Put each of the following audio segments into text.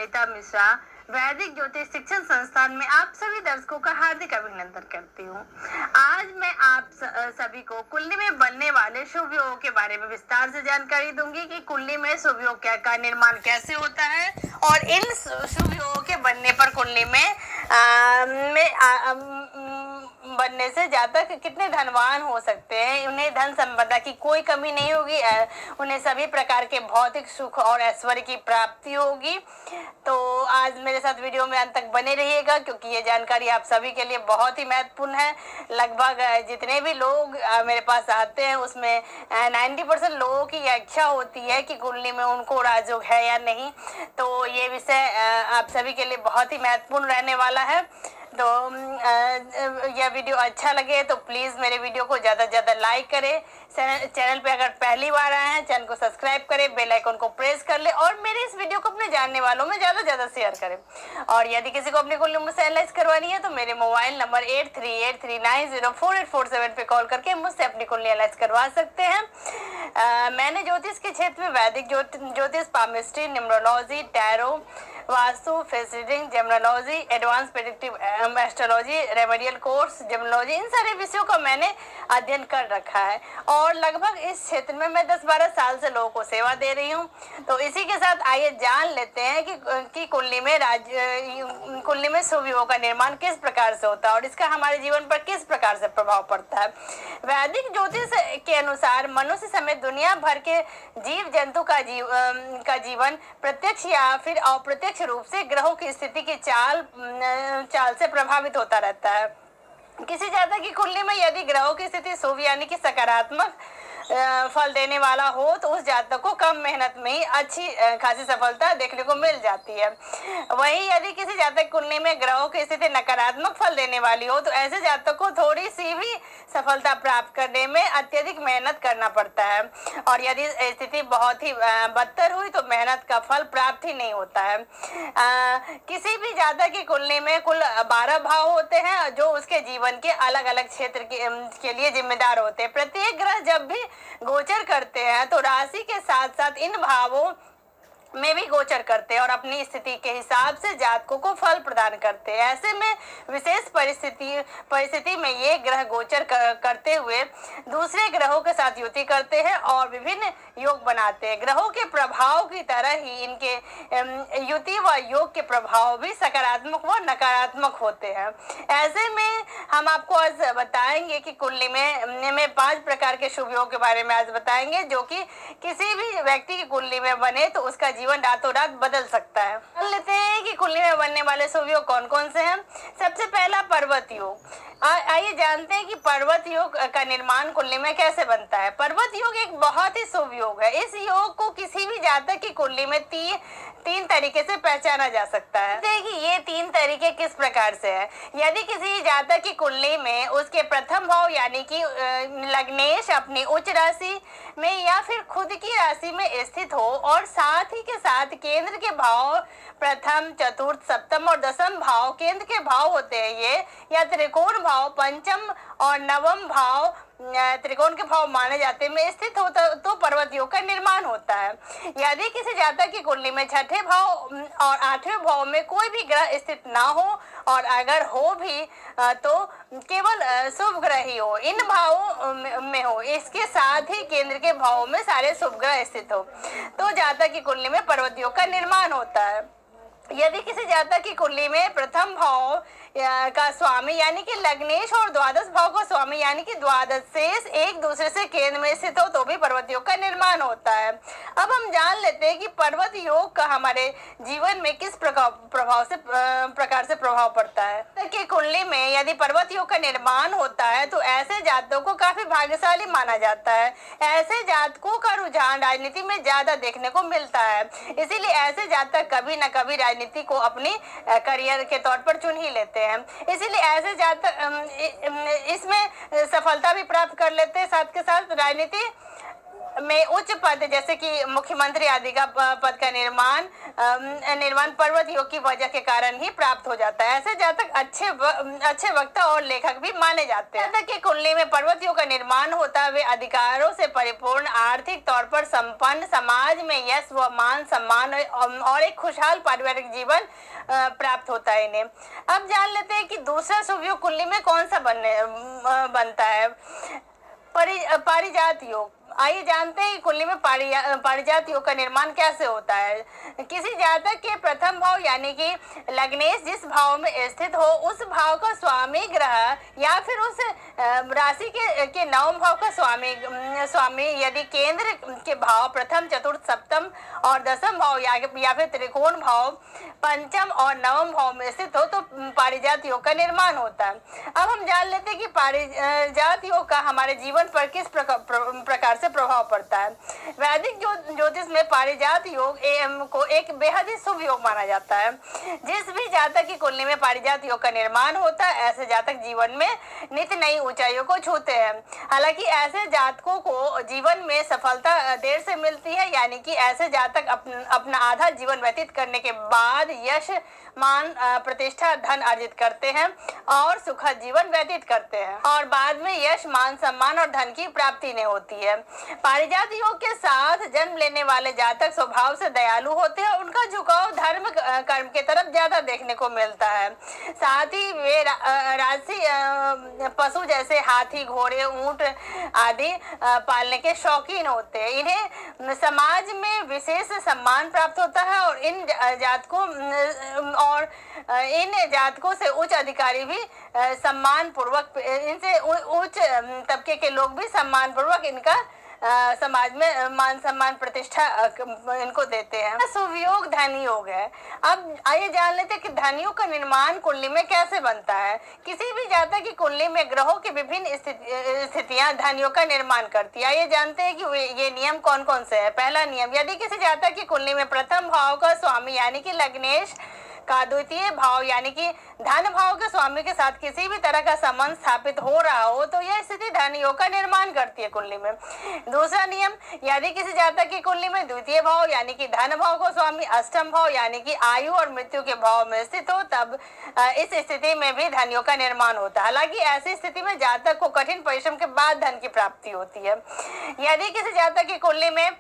ललिता मिश्रा वैदिक ज्योतिष शिक्षण संस्थान में आप सभी दर्शकों का हार्दिक अभिनंदन करती हूँ। आज मैं आप सभी को कुंडली में बनने वाले शुभ योगों के बारे में विस्तार से जानकारी दूंगी कि कुंडली में शुभ योग का निर्माण कैसे होता है और इन शुभ योगों के बनने पर कुंडली में बनने से जातक कितने धनवान हो सकते हैं, उन्हें धन संपदा की कोई कमी नहीं होगी, उन्हें सभी प्रकार के भौतिक सुख और ऐश्वर्य की प्राप्ति होगी। तो आज मेरे साथ वीडियो में अंत तक बने रहिएगा क्योंकि ये जानकारी आप सभी के लिए बहुत ही महत्वपूर्ण है। लगभग जितने भी लोग मेरे पास आते हैं उसमें 90% लोगों की इच्छा होती है कि कुंडली में उनको राजयोग है या नहीं। तो ये विषय आप सभी के लिए बहुत ही महत्वपूर्ण रहने वाला है। तो यह वीडियो अच्छा लगे तो प्लीज़ मेरे वीडियो को ज़्यादा से ज़्यादा लाइक करें। चैनल पे अगर पहली बार आए हैं चैनल को सब्सक्राइब करें, बेल आइकन को प्रेस कर ले और मेरे इस वीडियो को अपने जानने वालों में ज़्यादा से ज़्यादा शेयर करें। और यदि किसी को अपनी कुंडली मुझसे एनालाइज करवानी है तो मेरे मोबाइल नंबर 8383904847 पे कॉल करके मुझसे अपनी कुंडली एनालाइज करवा सकते हैं। मैंने ज्योतिष के क्षेत्र में वैदिक ज्योतिष, palmistry, numerology, tarot, vastu, face reading, gemology, advance predictive astrology, remedial course, gemology, इन सारे विषयों का मैंने अध्ययन कर रखा है और लगभग इस क्षेत्र में मैं 10-12 साल से लोगों को सेवा दे रही हूँ। तो इसी के साथ आइए जान लेते हैं कि कुंडली में शुभ योगों का निर्माण किस प्रकार से होता है और इसका हमारे जीवन पर किस प्रकार से प्रभाव पड़ता है। वैदिक ज्योतिष के अनुसार मनुष्य समेत दुनिया भर के जीव जंतु का जीवन प्रत्यक्ष या फिर अप्रत्यक्ष रूप से ग्रहों की स्थिति की चाल से प्रभावित होता रहता है। किसी जातक की कुंडली में यदि ग्रहों की स्थिति शुभ यानी कि सकारात्मक फल देने वाला हो तो उस जातक को कम मेहनत में ही अच्छी खासी सफलता देखने को मिल जाती है। वहीं यदि किसी जातक कुंडली में ग्रहों की स्थिति नकारात्मक फल देने वाली हो तो ऐसे जातक को थोड़ी सी भी सफलता प्राप्त करने में अत्यधिक मेहनत करना पड़ता है और यदि स्थिति बहुत ही बदतर हुई तो मेहनत का फल प्राप्त ही नहीं होता है। किसी भी जातक की कुंडली में कुल 12 भाव होते हैं जो उसके जीवन के अलग अलग क्षेत्र के लिए जिम्मेदार होते हैं। प्रत्येक ग्रह जब भी गोचर करते हैं तो राशि के साथ साथ इन भावों में भी गोचर करते हैं और अपनी स्थिति के हिसाब से जातकों को फल प्रदान करते हैं। ऐसे में विशेष परिस्थिति में ये ग्रह गोचर करते हुए दूसरे ग्रहों के साथ युति करते हैं और विभिन्न योग बनाते हैं। ग्रहों के प्रभाव की तरह ही इनके युति व योग के प्रभाव भी सकारात्मक व नकारात्मक होते हैं। ऐसे में हम आपको आज बताएंगे कि कुंडली में 5 प्रकार के शुभ योग के बारे में आज बताएंगे जो कि किसी भी व्यक्ति की कुंडली में बने तो उसका जीवन रातों रात बदल सकता है। मान लेते हैं कि कुंडली में बनने वाले शुभ योग कौन कौन से हैं। सबसे पहला पर्वत योग। आइए जानते हैं कि पर्वत योग का निर्माण कुंडली में कैसे बनता है। पर्वत योग एक बहुत ही शुभ योग है। इस योग को किसी भी जातक की कुंडली में तीन तरीके से पहचाना जा सकता है। देखिए ये 3 तरीके किस प्रकार से है। यदि किसी जातक की कुंडली में उसके प्रथम भाव यानी कि लग्नेश अपनी उच्च राशि में या फिर खुद की राशि में स्थित हो और साथ ही के साथ केंद्र के भाव प्रथम, चतुर्थ, सप्तम और दसम भाव केंद्र के भाव होते हैं ये, या त्रिकोण भाव पंचम और नवम भाव त्रिकोण के भाव माने जाते हैं में स्थित होता तो पर्वत योग का निर्माण होता है। यदि किसी जातक की कुंडली में छठे भाव और 8वें भाव में कोई भी ग्रह स्थित ना हो और अगर हो भी तो केवल शुभ ग्रह ही हो, इन भावों में हो, इसके साथ ही केंद्र के भावों में सारे शुभ ग्रह स्थित हो तो जातक की कुंडली में पर्वत योग का निर्माण होता है। यदि किसी जातक की कुंडली में प्रथम भाव का स्वामी यानी कि लग्नेश और द्वादश भाव का स्वामी यानी कि द्वादश शेष एक दूसरे से केंद्र में स्थित हो तो भी पर्वत योग का निर्माण होता है। अब हम जान लेते हैं कि पर्वत योग का हमारे जीवन में किस प्रकार से प्रभाव पड़ता है। कि कुंडली में यदि पर्वत योग का निर्माण होता है तो ऐसे जातकों को काफी भाग्यशाली माना जाता है। ऐसे जातकों का रुझान राजनीति में ज्यादा देखने को मिलता है, इसीलिए ऐसे जातक कभी न कभी राजनीति को अपनी करियर के तौर पर चुन ही लेते हैं। इसीलिए ऐसे जातक इसमें सफलता भी प्राप्त कर लेते हैं। साथ के साथ राजनीति में उच्च पद जैसे कि मुख्यमंत्री आदि का पद का निर्माण पर्वत योग की वजह के कारण ही प्राप्त हो जाता है। ऐसे जातक अच्छे वक्ता और लेखक भी माने जाते हैं। जातक की कुंडली में पर्वत योग का निर्माण होता है, वे अधिकारों से परिपूर्ण, आर्थिक तौर पर संपन्न, समाज में यश व मान सम्मान और एक खुशहाल पारिवारिक जीवन प्राप्त होता है इन्हें। अब जान लेते हैं कि दूसरा शुभ योग कुंडली में कौन सा बनता है। पारिजात योग। आइए जानते हैं कि कुंडली में पारिजात योग का निर्माण कैसे होता है। किसी जातक के प्रथम भाव यानी कि लग्नेश जिस भाव में स्थित हो, उस भाव का स्वामी ग्रह या फिर उस राशि के नवम भाव का स्वामी यदि केंद्र के भाव प्रथम, चतुर्थ, सप्तम और दसम भाव या फिर त्रिकोण भाव पंचम और नवम भाव में स्थित हो तो पारिजात योग का निर्माण होता है। अब हम जान लेते हैं कि पारिजात योग का हमारे जीवन पर किस प्रकार से प्रभाव पड़ता है। वैदिक ज्योतिष में पारिजात योग को एक बेहद ही शुभ योग माना जाता है। जिस भी जातक की कुंडली में पारिजात योग का निर्माण होता है, ऐसे जातक जीवन में नित्य नई ऊंचाइयों को छूते हैं। हालांकि ऐसे जातकों को जीवन में सफलता देर से मिलती है, यानी कि ऐसे जातक अपना आधा जीवन व्यतीत करने के बाद यश, मान, प्रतिष्ठा, धन अर्जित करते हैं और सुखद जीवन व्यतीत करते हैं और बाद में यश, मान, सम्मान और धन की प्राप्ति नहीं होती है। पारिजात योग के साथ जन्म लेने वाले जातक स्वभाव से दयालु होते हैं। उनका झुकाव धर्म कर्म के तरफ ज्यादा देखने को मिलता है। साथ ही वे राजसी पशु जैसे हाथी, घोड़े, ऊंट आदि पालने के शौकीन होते हैं। इन्हें समाज में विशेष सम्मान प्राप्त होता है और इन जातकों से उच्च अधिकारी भी सम्मान पूर्वक, इनसे उच्च तबके के लोग भी सम्मान पूर्वक इनका समाज में मान सम्मान प्रतिष्ठा इनको देते हैं। शुभ योग धन योग है। अब आइए जान लेते हैं कि धन योग का निर्माण कुंडली में कैसे बनता है। किसी भी जातक की कुंडली में ग्रहों की विभिन्न स्थितियां धन योग का निर्माण करती है। आइए जानते हैं कि ये नियम कौन कौन से है। पहला नियम, यदि किसी जातक की कुंडली में प्रथम भाव का स्वामी यानी कि लग्नेश का द्वितीय भाव यानी कि धन भाव के स्वामी के साथ किसी भी तरह का संबंध स्थापित हो रहा हो तो यह स्थिति धन योग का निर्माण करती है कुंडली में। दूसरा नियम, यदि किसी जातक की कुंडली में द्वितीय भाव यानी कि धन भाव को स्वामी अष्टम भाव यानी कि आयु और मृत्यु के भाव में स्थित हो, तब इस स्थिति में भी धन योग का निर्माण होता है। हालांकि ऐसी स्थिति में जातक को कठिन परिश्रम के बाद धन की प्राप्ति होती है। यदि किसी जातक की कुंडली में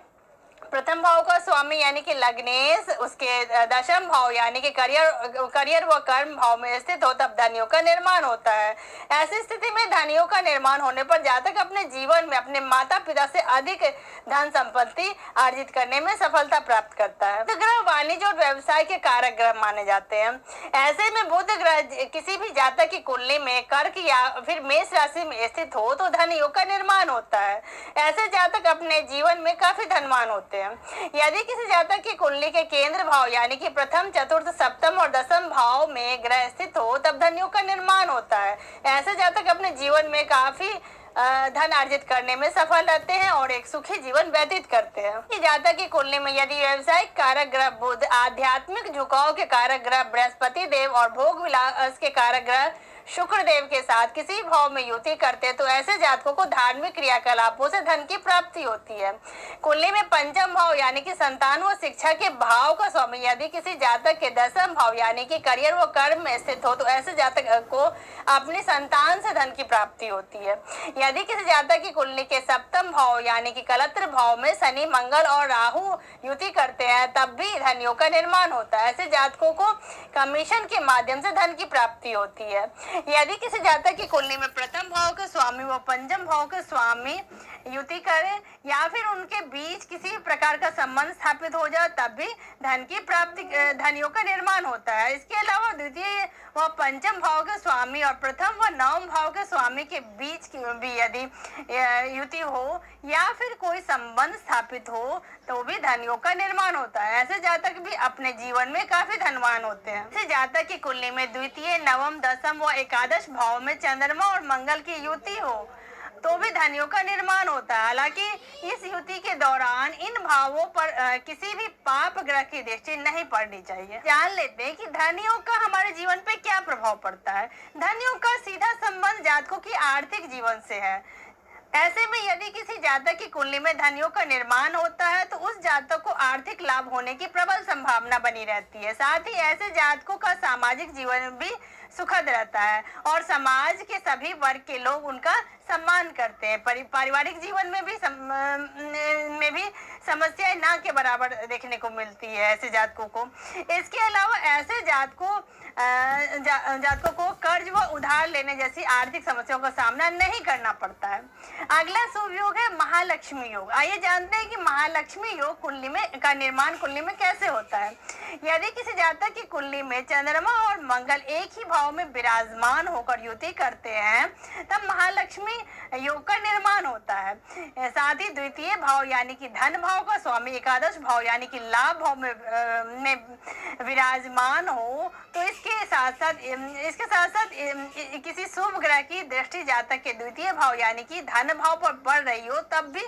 प्रथम भाव का स्वामी यानी कि लग्नेश उसके दशम भाव यानी कि करियर व कर्म भाव में स्थित हो, तब धन योग का निर्माण होता है। ऐसी स्थिति में धन योग का निर्माण होने पर जातक अपने जीवन में अपने माता पिता से अधिक धन संपत्ति अर्जित करने में सफलता प्राप्त करता है। बुध ग्रह वाणिज्य और व्यवसाय के कारक ग्रह माने जाते हैं। ऐसे में बुध ग्रह किसी भी जातक की कुंडली में कर्क या फिर मेष राशि में स्थित हो तो धन योग का निर्माण होता है। ऐसे जातक अपने जीवन में काफी धनवान होते हैं। यदि किसी जातक की कुंडली के केंद्र भाव यानी कि प्रथम, चतुर्थ, सप्तम और दसम भाव में ग्रह स्थित हो तब धन योग का निर्माण होता है। ऐसे जातक अपने जीवन में काफी धन अर्जित करने में सफल रहते हैं और एक सुखी जीवन व्यतीत करते हैं। जातक की कुंडली में यदि व्यवसायिक कारक ग्रह बुध, आध्यात्मिक झुकाव के कारक ग्रह बृहस्पति देव और भोग विलास के कारक ग्रह शुक्र देव के साथ किसी भाव में युति करते तो ऐसे जातकों को धार्मिक क्रियाकलापों से धन की प्राप्ति होती है। कुंडली में पंचम भाव यानी कि संतान व शिक्षा के भाव का स्वामी यदि किसी जातक के दसम भाव यानी कि करियर व कर्म में स्थित हो तो ऐसे जातक को अपनी संतान से धन की प्राप्ति होती है। यदि किसी जातक की कुंडली के सप्तम भाव यानी कि कलत्र भाव में शनि, मंगल और राहु युति करते हैं तब भी धन योग का निर्माण होता है। ऐसे जातकों को कमीशन के माध्यम से धन की प्राप्ति होती है। यदि किसी जातक की कुंडली में प्रथम भाव के स्वामी व पंचम भाव के स्वामी युति करे या फिर उनके बीच किसी प्रकार का संबंध स्थापित हो जाए तब भी धन की प्राप्ति, धन योग का निर्माण होता है। इसके अलावा द्वितीय व पंचम भाव के स्वामी और प्रथम व नवम भाव के स्वामी के बीच भी यदि युति हो या फिर कोई संबंध स्थापित हो तो भी धन योग का निर्माण होता है। ऐसे जातक भी अपने जीवन में काफी धनवान होते हैं। ऐसे जातक की कुंडली में द्वितीय, नवम, दसम व एकादश भाव में चंद्रमा और मंगल की युति हो तो भी धन योग का निर्माण होता है। हालांकि इस युति के दौरान इन भावों पर किसी भी पाप ग्रह की दृष्टि नहीं पड़नी चाहिए। जान लेते हैं कि धन योग का हमारे जीवन पे क्या प्रभाव पड़ता है। धन योग का सीधा संबंध जातकों की आर्थिक जीवन से है। ऐसे में यदि किसी जातक की कुंडली में धन योग का निर्माण होता है तो उस जातक को आर्थिक लाभ होने की प्रबल संभावना बनी रहती है। साथ ही ऐसे जातकों का सामाजिक जीवन भी सुखद रहता है और समाज के सभी वर्ग के लोग उनका सम्मान करते हैं। पारिवारिक जीवन में भी समस्याएं ना के बराबर देखने को मिलती है ऐसे जातकों को। इसके अलावा ऐसे जातकों को कर्ज व उधार लेने जैसी आर्थिक समस्याओं का सामना नहीं करना पड़ता है। अगला शुभ योग है महालक्ष्मी योग। आइए जानते हैं कि महालक्ष्मी योग कुंडली में का निर्माण कुंडली में कैसे होता है। यदि किसी जातक की कुंडली में चंद्रमा और मंगल एक ही भाव में विराजमान होकर युति करते हैं तब महालक्ष्मी योग का निर्माण होता है। साथ ही द्वितीय भाव यानी कि धन भाव का स्वामी एकादश भाव यानी कि लाभ भाव में विराजमान हो तो इसके साथ साथ किसी शुभ ग्रह की दृष्टि जातक के द्वितीय भाव यानी कि धन भाव पर पड़ रही हो तब भी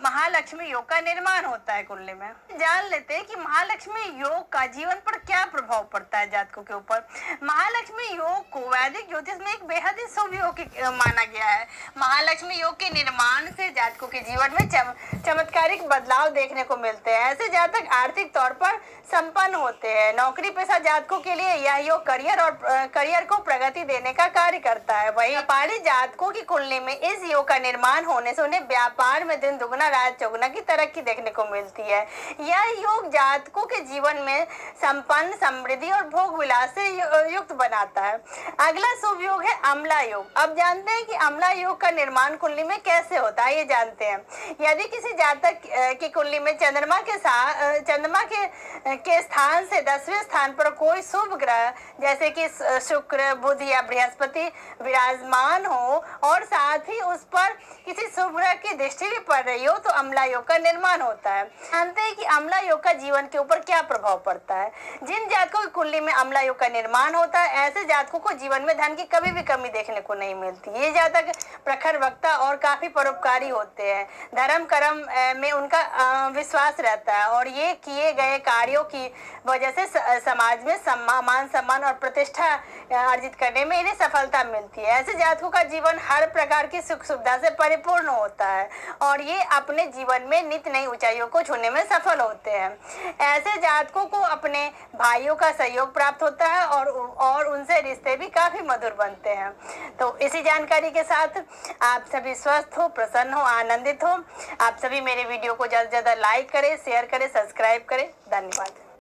महालक्ष्मी योग का निर्माण होता है कुंडली में। जान लेते हैं कि महालक्ष्मी योग का जीवन पर क्या प्रभाव पड़ता है जातकों के ऊपर। महालक्ष्मी योग को वैदिक ज्योतिष में एक बेहद ही शुभ योग माना गया है। महालक्ष्मी योग के निर्माण से जातकों के जीवन में चमत्कारिक बदलाव देखने को मिलते हैं। ऐसे जातक आर्थिक तौर पर संपन्न होते हैं। नौकरी पेशा जातकों के लिए यह योग करियर को प्रगति देने का कार्य करता है। वही व्यापारी जातकों की कुंडली में इस योग का निर्माण होने से उन्हें व्यापार में दिन दुगना रात चौगुना की तरक्की देखने को मिलती है। यह योग जातकों के जीवन में संपन्न समृद्धि और भोग विलास से युक्त बनाता है। अगला शुभ योग है अम्ला योग। अब जानते हैं कि अम्ला योग का निर्माण कुंडली में कैसे होता है। ये जानते हैं यदि किसी जातक की कुंडली में चंद्रमा के स्थान से 10वें स्थान पर कोई शुभ ग्रह जैसे कि शुक्र बुध या बृहस्पति विराजमान हो और साथ ही उस पर किसी शुभ ग्रह की दृष्टि भी पड़ रही हो तो अम्ला योग का निर्माण होता है। जानते हैं कि अम्ला योग का जीवन के ऊपर क्या प्रभाव पड़ता है। जिन जातकों की कुंडली में अम्ला योग का निर्माण होता है ऐसे जातकों को जीवन में धन की कभी भी कमी देखने को नहीं मिलती। ये जातक प्रखर वक्ता और काफी परोपकारी होते हैं। धर्म कर्म में उनका विश्वास रहता है और ये किए गए कार्यों की वजह से समाज में मान सम्मान और प्रतिष्ठा अर्जित करने में इन्हें सफलता मिलती है। ऐसे जातकों का जीवन हर प्रकार की सुख सुविधा से परिपूर्ण होता है और ये अपने जीवन में नित्य नई ऊंचाइयों को छूने में सफल होते हैं। ऐसे जातकों को अपने भाइयों का सहयोग प्राप्त होता है और उनसे रिश्ते भी काफी मधुर बनते हैं। तो इसी जानकारी के साथ आप सभी स्वस्थ हो, प्रसन्न हो, आनंदित हो। आप सभी मेरे वीडियो को ज्यादा से ज्यादा लाइक करें, शेयर करें, सब्सक्राइब करें। धन्यवाद।